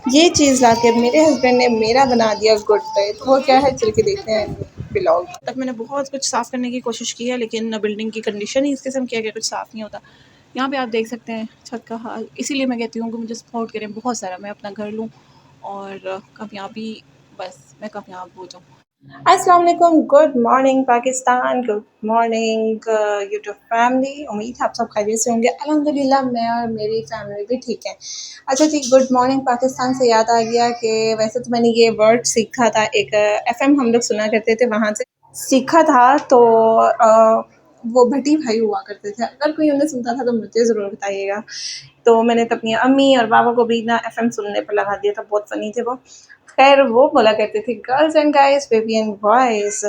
ये चीज़ लाके मेरे हस्बैंड ने मेरा बना दिया गुड डे। तो वो क्या है, चल के देखते हैं ब्लॉग। तक मैंने बहुत कुछ साफ़ करने की कोशिश की है, लेकिन बिल्डिंग की कंडीशन ही इस किस्म की है कि कुछ साफ़ नहीं होता। यहाँ पे आप देख सकते हैं छत का हाल। इसीलिए मैं कहती हूँ कि मुझे सपोर्ट करें बहुत सारा, मैं अपना घर लूँ और कामयाबी, बस मैं कामयाब हो जाऊँ। अस्सलाम वालेकुम, good morning Pakistan, good morning YouTube family. उम्मीद है आप सब खैरियत से होंगे। अल्हम्दुलिल्लाह मैं और मेरी फैमिली भी ठीक है। अच्छा जी, गुड मॉर्निंग पाकिस्तान से याद आ गया कि वैसे तो मैंने ये वर्ड सीखा था, एक एफएम हम लोग सुना करते थे, वहाँ से सीखा था। तो वो भट्टी भाई हुआ करते थे, अगर कोई उन्हें सुनता था तो मुझे ज़रूर बताइएगा। तो मैंने तो अपनी अम्मी और बाबा को भी ना एफएम सुनने पर लगा दिया था, बहुत फ़नी थे वो। खैर वो बोला करते थे girls and guys, baby and boys,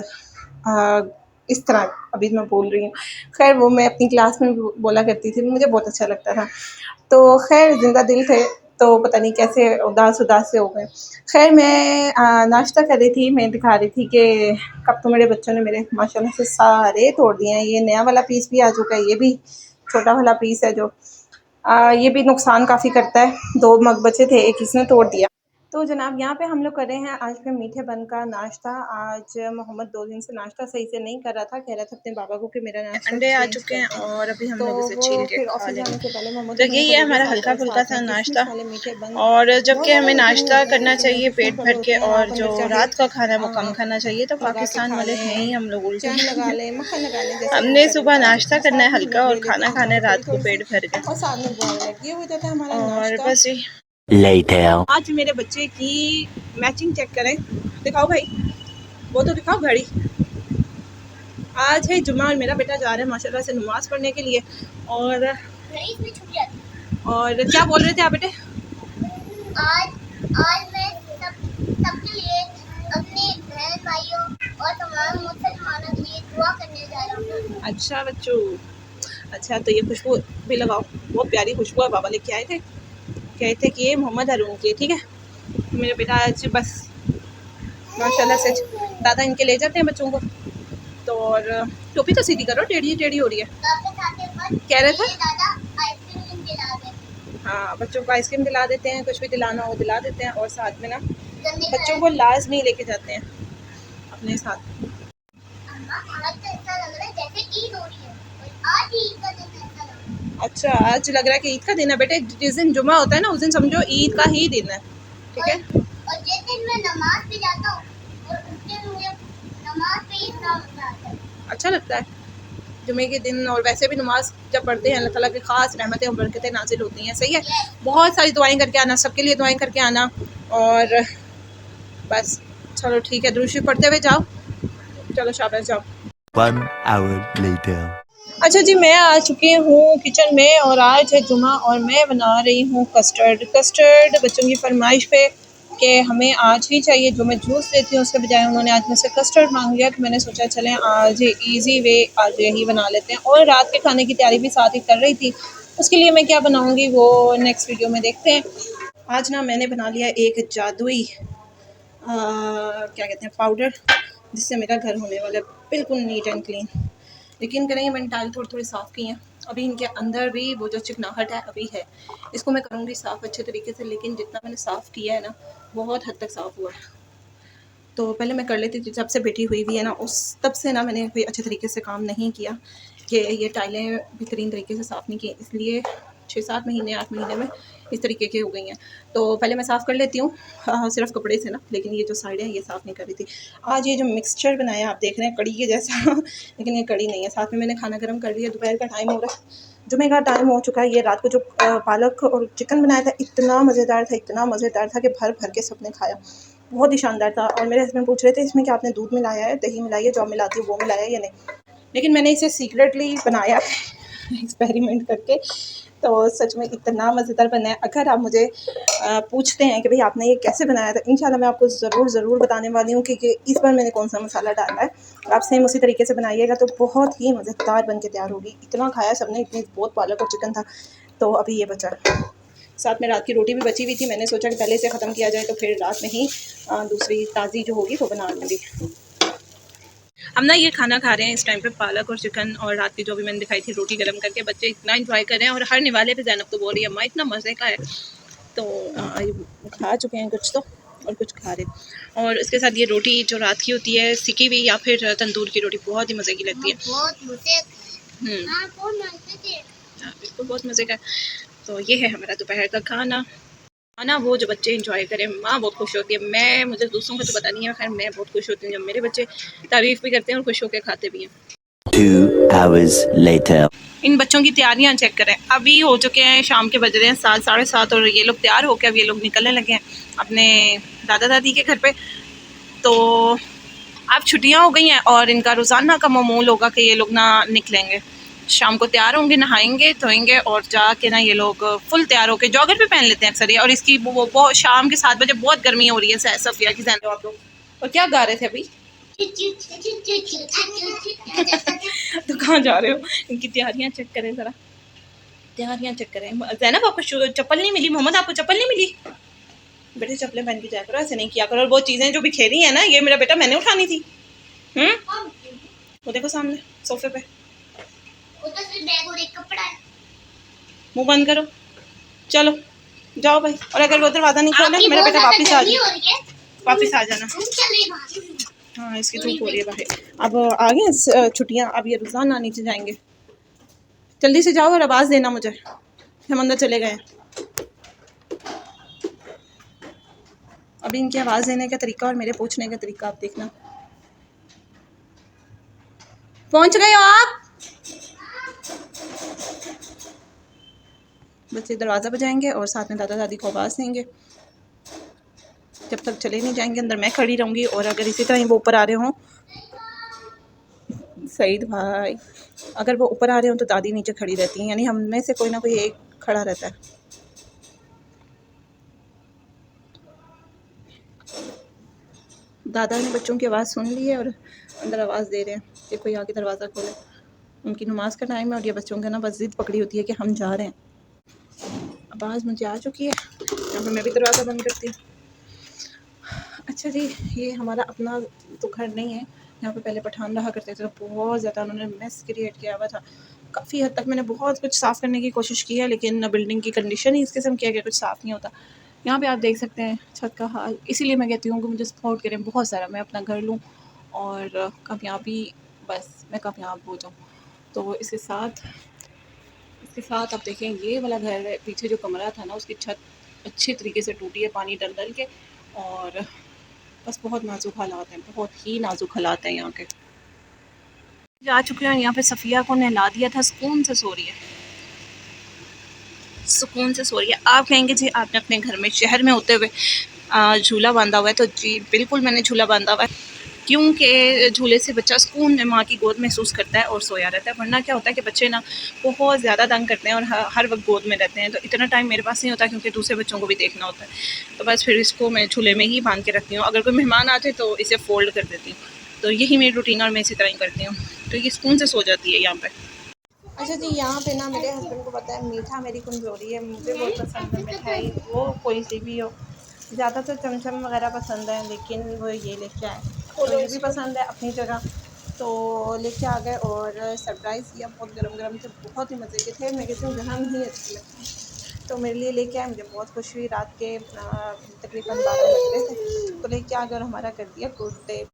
इस तरह अभी मैं बोल रही हूँ। खैर वो मैं अपनी क्लास में बोला करती थी, मुझे बहुत अच्छा लगता था। तो खैर ज़िंदा दिल थे, तो पता नहीं कैसे उदास-उदास से हो गए। खैर मैं नाश्ता कर रही थी, मैं दिखा रही थी कि कब तो मेरे बच्चों ने मेरे माशाल्लाह से सारे तोड़ दिए हैं। ये नया वाला पीस भी आ चुका है, ये भी छोटा वाला पीस है जो ये भी नुकसान काफ़ी करता है। 2 मग बचे थे, एक इसने तोड़ दिया। तो जनाब यहाँ पे हम लोग कर रहे हैं आज के मीठे बन का नाश्ता। आज मोहम्मद 2 दिन से नाश्ता सही से नहीं कर रहा था, कह रहा था अपने बाबा को कि मेरा नाश्ता अंडे आ चुके हैं और अभी हम लोग इसे छील के खा लेंगे। तो यही है हमारा हल्का फुल्का सा नाश्ता। और जबकि हमें नाश्ता करना चाहिए पेट भर के, और जो रात का खाना है वो कम खाना चाहिए, तो पाकिस्तान वाले हैं ही हम लोग उल्टे। हमने सुबह नाश्ता करना है हल्का और खाना खाना है रात को पेट भर के। और बस Later. आज मेरे बच्चे की मैचिंग चेक करें, दिखाओ भाई, वो तो दिखाओ घड़ी। आज है जुम्मा और मेरा बेटा जा रहा है माशाल्लाह से नमाज पढ़ने के लिए। और क्या बोल रहे थे आप बेटे? आज मैं सबके लिए, अपने बहन भाइयों और तमाम मुसलमानों के लिए दुआ करने जा रहा हूँ। अच्छा बच्चों, अच्छा तो ये खुशबू भी लगाओ, बहुत प्यारी खुशबू है, बाबा लेके आए थे, कहे थे कि ये मोहम्मद हारून की, ठीक है। मेरा बेटा आज बस माशाल्लाह से दादा इनके ले जाते हैं बच्चों को। तो और टोपी तो सीधी करो, टेढ़ी टेढ़ी हो रही है। कह रहे थे हाँ, बच्चों को आइसक्रीम दिला देते हैं, कुछ भी दिलाना हो दिला देते हैं, और साथ में ना बच्चों को लाजमी लेके जाते हैं अपने साथ। अच्छा आज लग रहा है कि ईद का दिन है बेटे, जिस दिन जुमा होता है ना उस दिन समझो ईद का ही दिन है, ठीक है। और जिस दिन मैं नमाज पे जाता हूँ और उस दिन मुझे नमाज पे इतना मजा आता है, अच्छा लगता है जुमे के दिन। और वैसे भी नमाज जब पढ़ते हैं अल्लाह ताला की खास रहमतें और बरकतें नाजिल होती हैं, सही है। बहुत सारी दुआएं करके आना, सबके लिए दुआएं करके आना। और बस चलो ठीक है, दुरूद शरीफ पढ़ते हुए जाओ, चलो शाबाश जाओ। 1 hour later. अच्छा जी, मैं आ चुकी हूँ किचन में और आज है जुमा और मैं बना रही हूँ कस्टर्ड। कस्टर्ड बच्चों की फरमाइश पे कि हमें आज ही चाहिए, जो मैं जूस देती हूँ उसके बजाय उन्होंने आज मुझसे कस्टर्ड मांग लिया। तो मैंने सोचा चलें आज इजी वे आज यही बना लेते हैं। और रात के खाने की तैयारी भी साथ ही कर रही थी, उसके लिए मैं क्या बनाऊँगी वो नेक्स्ट वीडियो में देखते हैं। आज ना मैंने बना लिया एक जादुई क्या कहते हैं पाउडर, जिससे मेरा घर होने वाला बिल्कुल नीट एंड क्लीन। यकीन करेंगे मैंने टाइल थोड़ी थोड़ी साफ़ की हैं, अभी इनके अंदर भी वो जो चिकनाहट है अभी है। इसको मैं करूँगी साफ़ अच्छे तरीके से, लेकिन जितना मैंने साफ़ किया है ना बहुत हद तक साफ़ हुआ है। तो पहले मैं कर लेती थी, जब से बेटी हुई हुई है ना उस तब से ना मैंने कोई अच्छे तरीके से काम नहीं किया कि ये टाइलें बेहतरीन तरीके से साफ़ नहीं की, इसलिए 6-7 महीने 8 महीने में इस तरीके की हो गई हैं। तो पहले मैं साफ़ कर लेती हूँ सिर्फ कपड़े से ना, लेकिन ये जो साइडें हैं ये साफ़ नहीं कर रही थी। आज ये जो मिक्सचर बनाया आप देख रहे हैं कड़ी के जैसा लेकिन ये कड़ी नहीं है। साथ में मैंने खाना गर्म कर लिया, दोपहर का टाइम हो रहा है, जुमे का टाइम हो चुका है। ये रात को जो पालक और चिकन बनाया था इतना मज़ेदार था, इतना मज़ेदार था कि भर भर के सबने खाया, बहुत ही शानदार था। और मेरे हस्बैंड पूछ रहे थे इसमें क्या आपने दूध मिलाया है, दही मिलाई है, जो मिलाती है वो मिलाया है या नहीं, लेकिन मैंने इसे सीक्रेटली बनाया एक्सपेरिमेंट करके। तो सच में इतना मज़ेदार बना है। अगर आप मुझे पूछते हैं कि भाई आपने ये कैसे बनाया, तो इंशाल्लाह मैं आपको ज़रूर बताने वाली हूँ कि इस बार मैंने कौन सा मसाला डाला है। आप सेम उसी तरीके से बनाइएगा तो बहुत ही मज़ेदार बन के तैयार होगी। इतना खाया सबने, इतनी बहुत पालक और चिकन था। तो अभी ये बचा, साथ में रात की रोटी भी बची हुई थी, मैंने सोचा कि पहले इसे ख़त्म किया जाए तो फिर रात में ही दूसरी ताज़ी जो होगी वो बना लूँगी। हम ना ये खाना खा रहे हैं इस टाइम पे, पालक और चिकन, और रात की जो भी मैंने दिखाई थी रोटी गर्म करके। बच्चे इतना एंजॉय कर रहे हैं और हर निवाले पे ज़ैनब तो बोल रही है अम्मा इतना मज़े का है। तो खा चुके हैं कुछ तो, और कुछ खा रहे। और इसके साथ ये रोटी जो रात की होती है सिकी हुई या फिर तंदूर की रोटी, बहुत ही मज़े की लगती है। बिल्कुल बहुत मज़े का। तो ये है हमारा दोपहर का खाना। खाना वो जो बच्चे इंजॉय करें, माँ बहुत खुश होती है। मैं, मुझे दूसरों को तो पता नहीं है, खैर मैं बहुत खुश होती हूँ जब मेरे बच्चे तारीफ़ भी करते हैं और खुश होकर खाते भी हैं। 2 hours later. इन बच्चों की तैयारियां चेक करें, अभी हो चुके हैं शाम के, बज रहे हैं 7 साढ़े 7 और ये लोग तैयार होकर अब ये लोग निकलने लगे हैं अपने दादा दादी के घर पे। तो अब छुट्टियां हो गई हैं और इनका रोज़ाना का मामूल होगा कि ये लोग ना निकलेंगे, शाम को तैयार होंगे, नहाएंगे धोएंगे और जाके ना ये लोग फुल तैयार होकर जॉगर भी पहन लेते हैं अक्सर ये। और इसकी वो बहुत शाम के 7 बजे बहुत गर्मी हो रही है सफिया की आप लोग। और क्या गा रहे थे अभी? तो कहाँ जा रहे हो? इनकी तैयारियां चेक करें ज़रा, तैयारियां चेक करें। ज़ैनब आपको चप्पल नहीं मिली? मोहम्मद आपको चप्पल नहीं मिली? बेटे चप्पलें पहन के जाया करो, ऐसे नहीं किया करो। और वो चीज़ें जो बिखेरी हैं ना, ये मेरा बेटा मैंने उठानी थी। वो देखो सामने सोफे पे, वो तो सिर्फ बैग और एक कपड़ा है। मुंह बंद करो, चलो जाओ भाई। और अगर वो दरवाज़ा नहीं खोला मेरा बेटा वापस आ जाए, वापस आ जाना। हाँ इसकी धूप हो रही है बाहर। अब आ गए छुट्टियाँ, अब ये रोज़ाना नीचे जाएंगे। जल्दी से जाओ और आवाज़ देना मुझे, हम अंदर चले गए। अभी इनकी आवाज़ देने का तरीका और मेरे पूछने का तरीका आप देखना। पहुंच गए हो आप? बच्चे दरवाज़ा बजाएंगे और साथ में दादा दादी को आवाज़ देंगे। जब तक चले नहीं जाएंगे अंदर मैं खड़ी रहूँगी। और अगर इसी तरह वो ऊपर आ रहे हों, सईद भाई, अगर वो ऊपर आ रहे हों तो दादी नीचे खड़ी रहती हैं, यानी हम में से कोई ना कोई एक खड़ा रहता है। दादा ने बच्चों की आवाज़ सुन ली है और अंदर आवाज़ दे रहे हैं कि कोई आके दरवाज़ा खोले। उनकी नमाज का टाइम है और ये बच्चों का ना बस ज़िद पकड़ी होती है कि हम जा रहे हैं। आवाज़ मुझे आ चुकी है, यहाँ पर मैं भी दरवाज़ा बंद करती हूँ। अच्छा जी, ये हमारा अपना तो घर नहीं है, यहाँ पे पहले पठान रहा करते थे, तो बहुत ज़्यादा उन्होंने मेस क्रिएट किया हुआ था। काफ़ी हद तक मैंने बहुत कुछ साफ़ करने की कोशिश की है, लेकिन बिल्डिंग की कंडीशन ही इस किस्म की है कि कुछ साफ़ नहीं होता। यहाँ पे आप देख सकते हैं छत का हाल। इसीलिए मैं कहती हूँ कि मुझे सपोर्ट करें बहुत सारा, मैं अपना घर लूँ और कामयाबी, बस मैं कामयाब हो जाऊँ। तो इसके साथ आप देखें, ये वाला घर है, पीछे जो कमरा था ना उसकी छत अच्छी तरीके से टूटी है पानी डल डल के। और बस बहुत नाजुक हालात हैं, बहुत ही नाजुक हालात हैं यहाँ के। जा चुके हैं यहाँ पे, सफ़िया को नहला दिया था, सुकून से सो रही है, सुकून से सो रही है। आप कहेंगे जी आपने अपने घर में शहर में होते हुए झूला बांधा हुआ है, तो जी बिल्कुल मैंने झूला बांधा हुआ है, क्योंकि झूले से बच्चा सुकून में माँ की गोद महसूस करता है और सोया रहता है। वरना क्या होता है कि बच्चे ना बहुत ज़्यादा तंग करते हैं और हर वक्त गोद में रहते हैं, तो इतना टाइम मेरे पास नहीं होता क्योंकि दूसरे बच्चों को भी देखना होता है। तो बस फिर इसको मैं झूले में ही बांध के रखती हूँ। अगर कोई मेहमान आ जाए तो इसे फ़ोल्ड कर देती हूँ। तो यही मेरी रूटीन और मैं इसी तरह ही करती हूँ। तो ये सुकून से सो जाती है यहाँ पर। अच्छा जी, यहाँ पे ना मेरे हस्बैंड को पता है मीठा मेरी कमज़ोरी है, मुझे बहुत पसंद है मिठाई, वो कोई सी भी हो। ज़्यादातर चमचम वगैरह पसंद है, लेकिन वो ये लेके आए, तो ये भी पसंद है अपनी जगह, तो लेके आ गए और सरप्राइज़ दिया। बहुत गरम गरम थे, बहुत ही मज़े के थे। मैं कहती हूँ गरम ही अच्छे लगते हैं, तो मेरे लिए लेके आए। मुझे बहुत खुशी हुई। रात के तकरीबन 12 बज रहे थे, तो लेके आ गए और हमारा कर दिया गुड डे।